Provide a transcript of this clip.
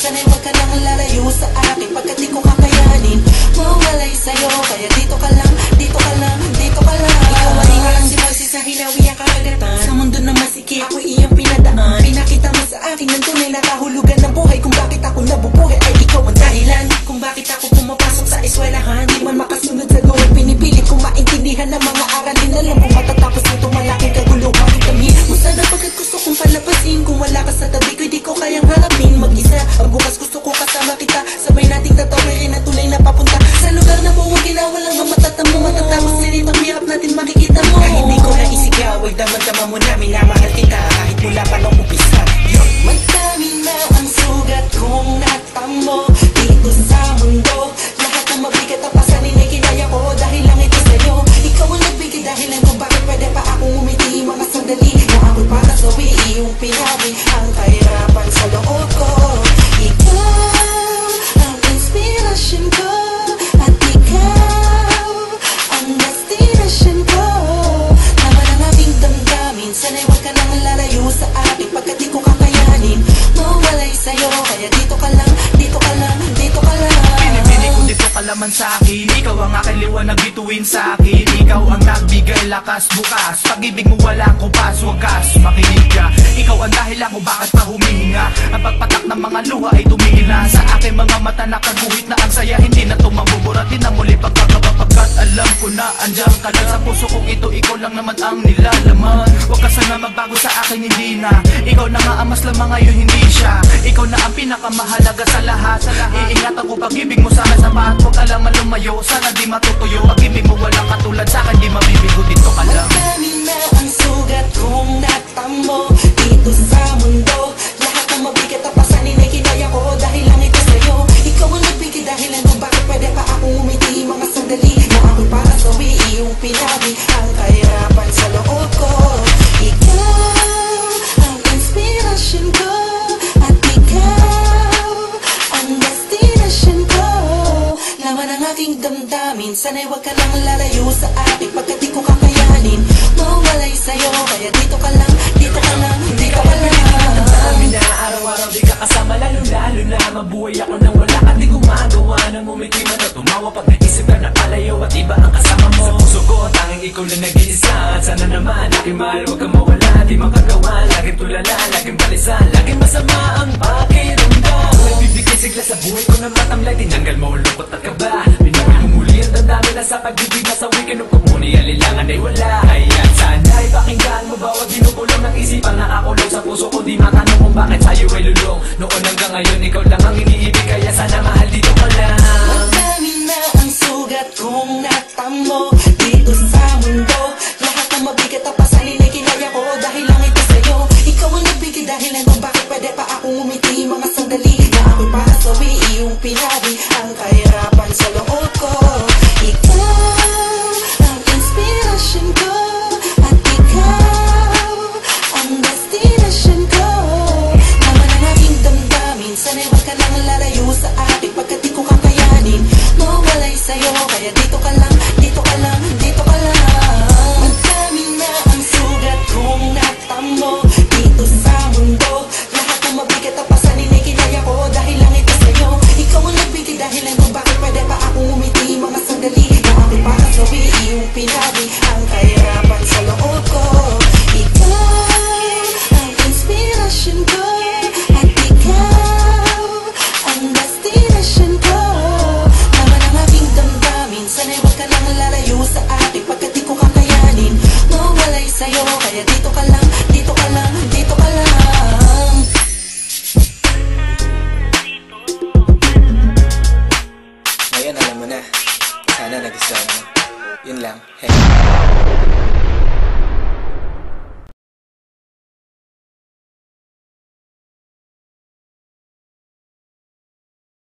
Sana'y huwag ka nang lalayo sa akin pagkat di ko kakayanin mawalay sa'yo. Kaya dito ka lang, dito ka lang, dito ka lang. Ikaw ay parang si Moises na hinawi ang karagatan. Sa mundo na masiki ako iyang pinadaan. Pinakita mo sa akin ng tunay na kahulugan ng buhay. Kung bakit ako nabubuhay ay ikaw ang dahilan kung bakit ako pumapasok sa eskwelahan. Di man makasunod sa gawin, pinipilit kong maintindihan ng mga aralin. Alam kung matatapos nito malaking kaguluhan. Itamhin mo sana pagkat gusto kong palapasin. Kung wala ka sa tabi ko, di ko kayang harapin mag-isa. Pagbukas gusto ko kasama kita, sabay nating tatawirin at tunay na papunta sa lugar na buwagin na walang matatamo. Matatapos din itong hirap natin makikita mo. Kahit di ko naisigaw, ay damang-dama mo na minamahal kita. Kahit mula pa nung umpisa, madami na ang sugat kong natamo dito sa mundo. Lahat ng mabigat ang pasanin ay kinaya ko dahil lang ito sa'yo. Ikaw ang nagbigay dahilan kung bakit pwede pa akong umiti. Mga sandali na ako'y para sa iyong pinawi ang kahirapan sa loob ko. Ikaw ang inspirasyon ko at ikaw ang destinasyon ko. Naman ang aking damdamin, sana'y huwag ka nang lalayo sa akin pagkat di ko kakayanin mawalay sa'yo. Kaya dito ka lang, dito ka lang, dito ka lang. Pinipili ko dito ka laman sa'kin. Ikaw ang aking liwanag bituin sa'kin. Ikaw ang nagbigay lakas bukas. Pag-ibig mo walang kupas, wagas makinig ka. Ikaw ang dahilan kung bakit pa humihinga. Ang pagpatak ng mga luha ay tumigil na. Sa aking mga mata nakaguhit na ang saya. Hindi na tumambuburatin na muli pagkakaba. Pagkat alam ko na andyan ka lang sa puso kong ito. Ikaw lang naman ang nilalaman. Huwag ka sana magbago sa akin, hindi na. Ikaw na nga ang mas lamang ngayon, hindi siya. Ikaw na ang pinakamahalaga sa lahat. Iingatan ko pag-ibig mo sana sa bahat. Huwag ka lang malumayo, sana di matutuyo. Pag-ibig mo walang katulad sa akin, di mabibigo, dito ka lang. Madami na ang sugat kong natamo dito sa mundo. Lahat ng mabigat ang pasanin ay kinaya ko dahil lang ito sa'yo. Ikaw ang nagbigay dahilan kung bakit pwede pa akong umiti. Mga sandali na ako'y para sa iyong pinawi ang kahirapan sa loob ko. Ikaw ang inspirasyon ko at ikaw ang destinasyon ko. Laman ang aking damdamin, sana'y huwag ka nang lalayo sa akin pagkat di ko kakayanin mawalay sa'yo. Kaya dito ka lang, dito ka lang, dito ka lang. Dami na araw-araw di ka kasama, lalo-lalo na mabuhay ako nang wala ka. Di gumagawa ng umiti man o tumawa pag naisip ka na palayo at iba ang kasama mo. Sa puso ko tanging ikaw lang nag-iisa. At sana naman aking mahal, huwag kang mawala. Di makagawa, laging tulala, laging balisan, laging masama ang pakiramdam. Nagbibigay sigla sa buhay ko na matamlay. Tinanggal mo ang lungkot at kaba. Pinawin mo muli ang dandami na sa pag-ibig na sa weekend. Kung muni alilangan ay wala. Kaya sana'y pakinggan mo bawat ginukulong ng isipan na ako lang sa puso ko. Di matanong kung bakit sa'yo ay lulong. Noon hanggang ngayon ikaw lang ang iniibig. Kaya sana mahal dito ka lang. Madami na ang sugat kong natamo dito sa mundo. Lahat ng mabigat ang pasanin ay kinaya ko dahil lang ito sa'yo. Ikaw ang nagbigay dahilan kung bakit pwede pa akong umiti. Mga sandali na ako'y para sa iyong pinawi ang kahirapan sa loob ko. Ikaw ang inspirasyon ko at ikaw ang destinasyon ko. Naman ang aking damdamin, sana'y huwag ka nang lalayo sa akin pagkat di ko kakayanin mawalay sa'yo. Kaya dito ka lang, dito ka lang, dito ka lang. Madami na ang sugat kong natamo dito sa mundo. Lahat ng mabigat ang pasanin ay kinaya ko dahil lang ito sa'yo. Ikaw ang nagbigay dahilan kung bakit pwede pa akong umiti. Mga sandali na ako'y para sa iyong pinawi ang kahirapan sa loob ko. Ikaw ang inspirasyon ko at ikaw ang destinasyon ko. Naman ang aking damdamin, sana'y huwag ka nang lalayo sa akin pagkat di ko kakayanin mawalay sa'yo. Kaya dito ka lang, dito ka lang, dito ka lang. Ngayon alam mo na, sana nagustuhan mo. Yun lang, hey.